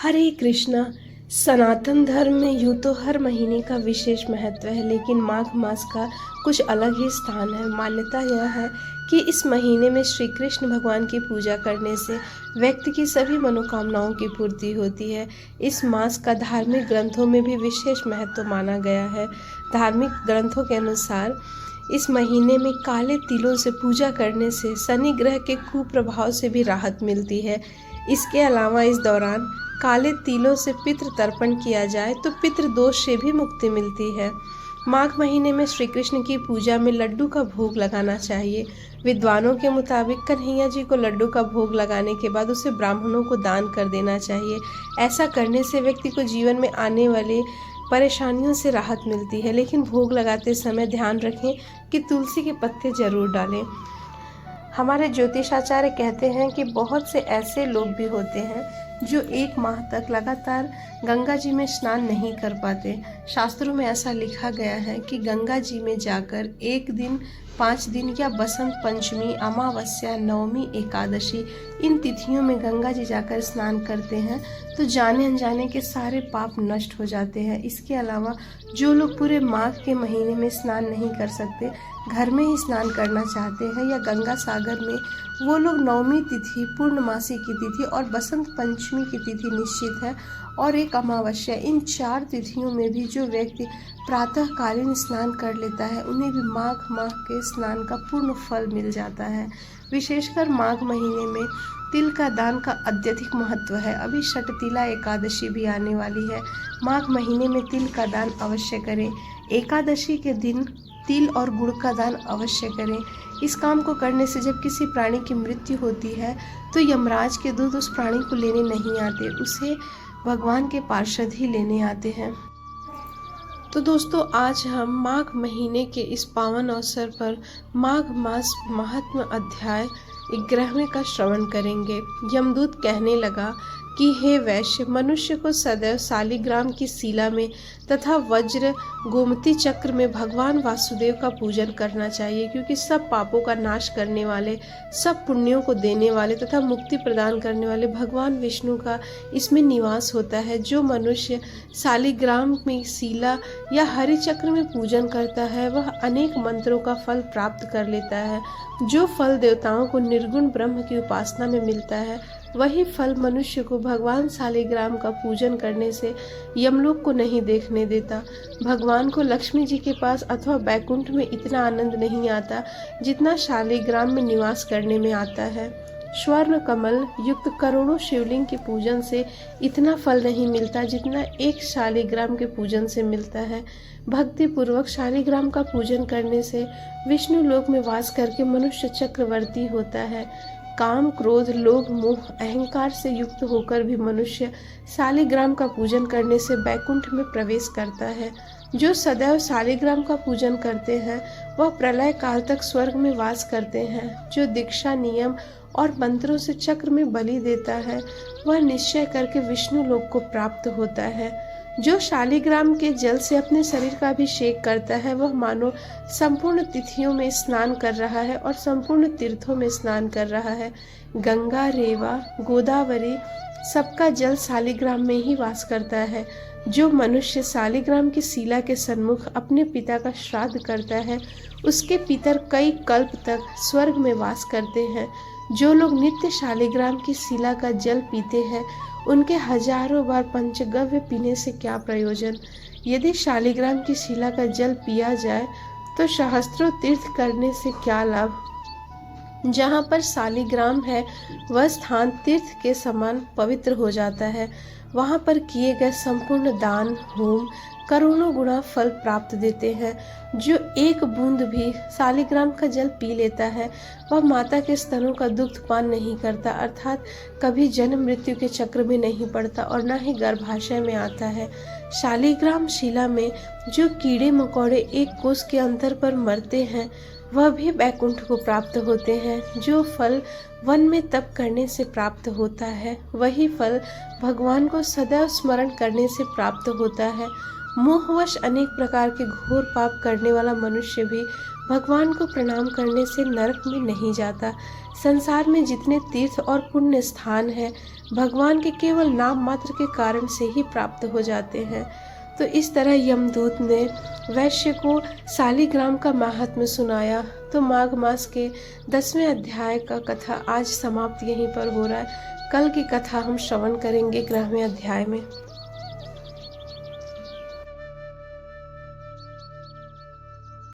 हरे कृष्णा। सनातन धर्म में यूँ तो हर महीने का विशेष महत्व है, लेकिन माघ मास का कुछ अलग ही स्थान है। मान्यता यह है कि इस महीने में श्री कृष्ण भगवान की पूजा करने से व्यक्ति की सभी मनोकामनाओं की पूर्ति होती है। इस मास का धार्मिक ग्रंथों में भी विशेष महत्व माना गया है। धार्मिक ग्रंथों के अनुसार इस महीने में काले तिलों से पूजा करने से शनि ग्रह के कुप्रभाव से भी राहत मिलती है। इसके अलावा इस दौरान काले तिलों से पितृ तर्पण किया जाए तो पितृ दोष से भी मुक्ति मिलती है। माघ महीने में श्री कृष्ण की पूजा में लड्डू का भोग लगाना चाहिए। विद्वानों के मुताबिक कन्हैया जी को लड्डू का भोग लगाने के बाद उसे ब्राह्मणों को दान कर देना चाहिए। ऐसा करने से व्यक्ति को जीवन में आने वाले परेशानियों से राहत मिलती है, लेकिन भोग लगाते समय ध्यान रखें कि तुलसी के पत्ते जरूर डालें। हमारे ज्योतिषाचार्य कहते हैं कि बहुत से ऐसे लोग भी होते हैं जो 1 माह तक लगातार गंगा जी में स्नान नहीं कर पाते। शास्त्रों में ऐसा लिखा गया है कि गंगा जी में जाकर 1 दिन, 5 दिन या बसंत पंचमी, अमावस्या, नवमी, एकादशी इन तिथियों में गंगा जी जाकर स्नान करते हैं तो जाने अनजाने के सारे पाप नष्ट हो जाते हैं। इसके अलावा जो लोग पूरे माघ के महीने में स्नान नहीं कर सकते, घर में ही स्नान करना चाहते हैं या गंगा सागर में, वो लोग नवमी तिथि, पूर्णमासी की तिथि और बसंत पंचमी की तिथि निश्चित है और एक अमावस्या, इन 4 तिथियों में भी जो व्यक्ति प्रातःकालीन स्नान कर लेता है उन्हें भी माघ माह के स्नान का पूर्ण फल मिल जाता है। विशेषकर माघ महीने में तिल का दान का अत्यधिक महत्व है। अभी षटतिला एकादशी भी आने वाली है। माघ महीने में तिल का दान अवश्य करें। एकादशी के दिन तिल और गुड़ का दान अवश्य करें। इस काम को करने से जब किसी प्राणी की मृत्यु होती है तो यमराज के दूत उस प्राणी को लेने नहीं आते, उसे भगवान के पार्षद ही लेने आते हैं। तो दोस्तों, आज हम माघ महीने के इस पावन अवसर पर माघ मास महात्म अध्याय 11वें का श्रवण करेंगे। यमदूत कहने लगा कि हे वैश्य, मनुष्य को सदैव शालिग्राम की शिला में तथा वज्र गोमती चक्र में भगवान वासुदेव का पूजन करना चाहिए, क्योंकि सब पापों का नाश करने वाले, सब पुण्यों को देने वाले तथा मुक्ति प्रदान करने वाले भगवान विष्णु का इसमें निवास होता है। जो मनुष्य शालिग्राम में शिला या हरि चक्र में पूजन करता है वह अनेक मंत्रों का फल प्राप्त कर लेता है। जो फल देवताओं को निर्गुण ब्रह्म की उपासना में मिलता है, वही फल मनुष्य को भगवान शालिग्राम का पूजन करने से यमलोक को नहीं देखने देता। भगवान को लक्ष्मी जी के पास अथवा बैकुंठ में इतना आनंद नहीं आता जितना शालिग्राम में निवास करने में आता है। स्वर्ण कमल युक्त करोड़ों शिवलिंग के पूजन से इतना फल नहीं मिलता जितना एक शालिग्राम के पूजन से मिलता है। भक्ति पूर्वक शालिग्राम का पूजन करने से विष्णु लोक में वास करके मनुष्य चक्रवर्ती होता है। काम, क्रोध, लोभ, मोह, अहंकार से युक्त होकर भी मनुष्य शालिग्राम का पूजन करने से बैकुंठ में प्रवेश करता है। जो सदैव शालिग्राम का पूजन करते हैं वह प्रलय काल तक स्वर्ग में वास करते हैं। जो दीक्षा, नियम और मंत्रों से चक्र में बलि देता है वह निश्चय करके विष्णु लोक को प्राप्त होता है। जो शालिग्राम के जल से अपने शरीर का अभिषेक करता है वह मानो संपूर्ण तिथियों में स्नान कर रहा है और संपूर्ण तीर्थों में स्नान कर रहा है। गंगा, रेवा, गोदावरी सबका जल शालिग्राम में ही वास करता है। जो मनुष्य शालिग्राम की शिला के सन्मुख अपने पिता का श्राद्ध करता है उसके पितर कई कल्प तक स्वर्ग में वास करते हैं। जो लोग नित्य शालिग्राम की शिला का जल पीते हैं उनके हजारों बार पंचगव्य पीने से क्या प्रयोजन। यदि शालिग्राम की शिला का जल पिया जाए तो सहस्त्रों तीर्थ करने से क्या लाभ। जहाँ पर शालिग्राम है वह स्थान तीर्थ के समान पवित्र हो जाता है। वहाँ पर किए गए संपूर्ण दान, होम करोड़ों गुना फल प्राप्त देते हैं। जो एक बूंद भी शालिग्राम का जल पी लेता है वह माता के स्तनों का दुग्ध पान नहीं करता, अर्थात कभी जन्म मृत्यु के चक्र में नहीं पड़ता और न ही गर्भाशय में आता है। शालिग्राम शिला में जो कीड़े मकोड़े एक कोस के अंतर पर मरते हैं वह भी बैकुंठ को प्राप्त होते हैं। जो फल वन में तप करने से प्राप्त होता है वही फल भगवान को सदैव स्मरण करने से प्राप्त होता है। मोहवश अनेक प्रकार के घोर पाप करने वाला मनुष्य भी भगवान को प्रणाम करने से नरक में नहीं जाता। संसार में जितने तीर्थ और पुण्य स्थान हैं भगवान के केवल नाम मात्र के कारण से ही प्राप्त हो जाते हैं। तो इस तरह यमदूत ने वैश्य को शालिग्राम का महात्म्य सुनाया। तो माघ मास के 10वें अध्याय का कथा आज समाप्त यहीं पर हो रहा है। कल की कथा हम श्रवण करेंगे 11वें अध्याय में।